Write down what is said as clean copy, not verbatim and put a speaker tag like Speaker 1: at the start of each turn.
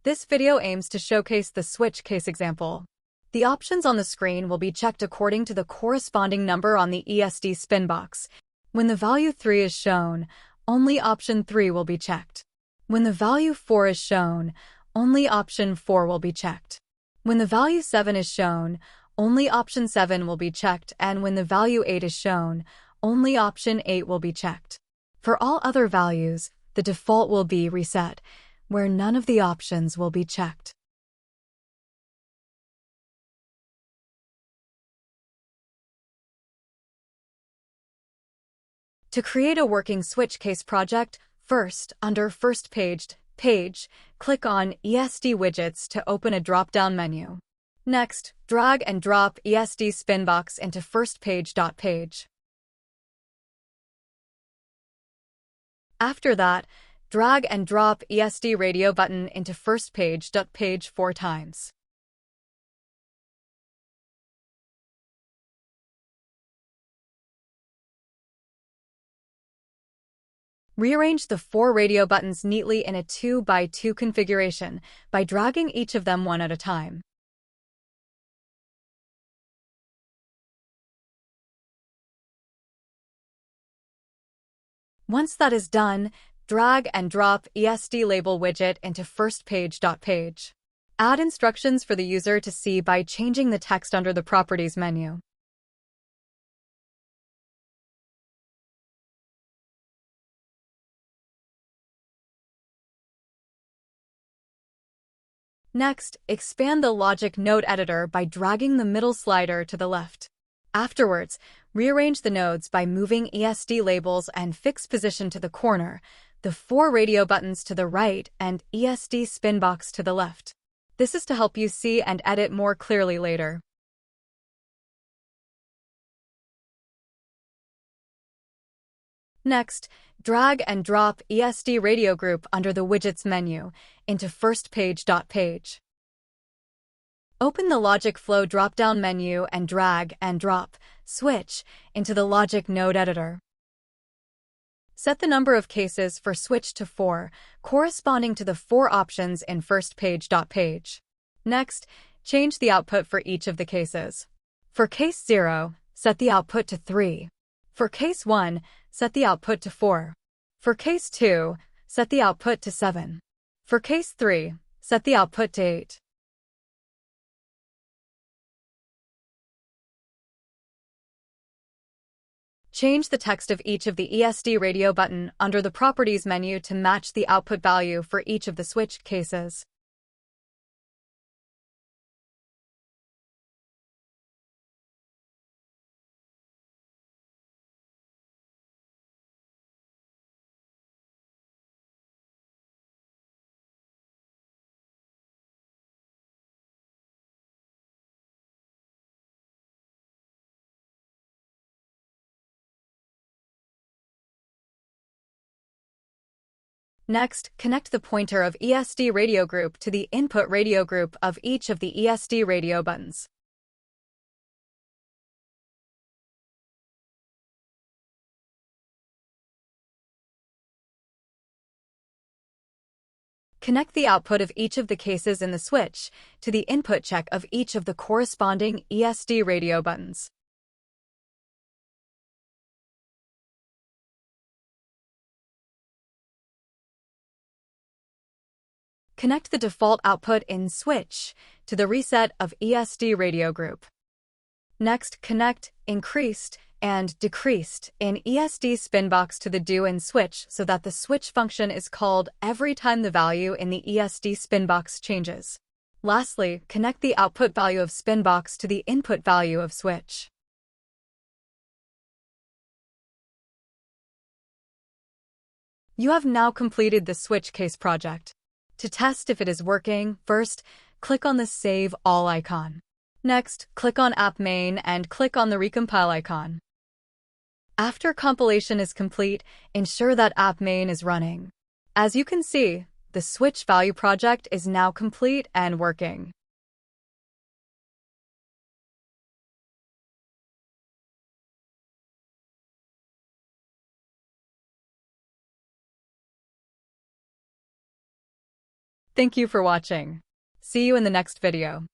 Speaker 1: This video aims to showcase the switch case example. The options on the screen will be checked according to the corresponding number on the ESD spin box. When the value 3 is shown, only option 3 will be checked. When the value 4 is shown, only option 4 will be checked. When the value 7 is shown, only option 7 will be checked, and when the value 8 is shown, only option 8 will be checked. For all other values, the default will be reset, where none of the options will be checked. To create a working switch case project, first, under First Page, click on ESD Widgets to open a drop-down menu. Next, drag and drop ESD Spinbox into First Page. After that, drag and drop ESD Radio button into First Page 4 times. Rearrange the 4 radio buttons neatly in a 2x2 configuration by dragging each of them one at a time. Once that is done, drag and drop ESD Label widget into First Page. Add instructions for the user to see by changing the text under the Properties menu. Next, expand the Logic Node Editor by dragging the middle slider to the left. Afterwards, rearrange the nodes by moving ESD labels and fix position to the corner, the 4 radio buttons to the right, and ESD Spinbox to the left. This is to help you see and edit more clearly later. Next, drag and drop ESD Radio Group under the Widgets menu into First Page. Open the Logic Flow drop-down menu and drag and drop Switch into the Logic Node Editor. Set the number of cases for Switch to 4, corresponding to the 4 options in First Page. Next, change the output for each of the cases. For case 0, set the output to 3. For case 1, set the output to 4. For case 2, set the output to 7. For case 3, set the output to 8. Change the text of each of the ESD radio button under the Properties menu to match the output value for each of the switch cases. Next, connect the pointer of ESD radio group to the input radio group of each of the ESD radio buttons. Connect the output of each of the cases in the switch to the input check of each of the corresponding ESD radio buttons. Connect the default output in Switch to the reset of ESD radio group. Next, connect Increased and Decreased in ESD Spinbox to the Do in Switch so that the switch function is called every time the value in the ESD Spinbox changes. Lastly, connect the output value of Spinbox to the input value of Switch. You have now completed the switch case project. To test if it is working, first, click on the Save All icon. Next, click on App Main and click on the Recompile icon. After compilation is complete, ensure that App Main is running. As you can see, the switch value project is now complete and working. Thank you for watching. See you in the next video.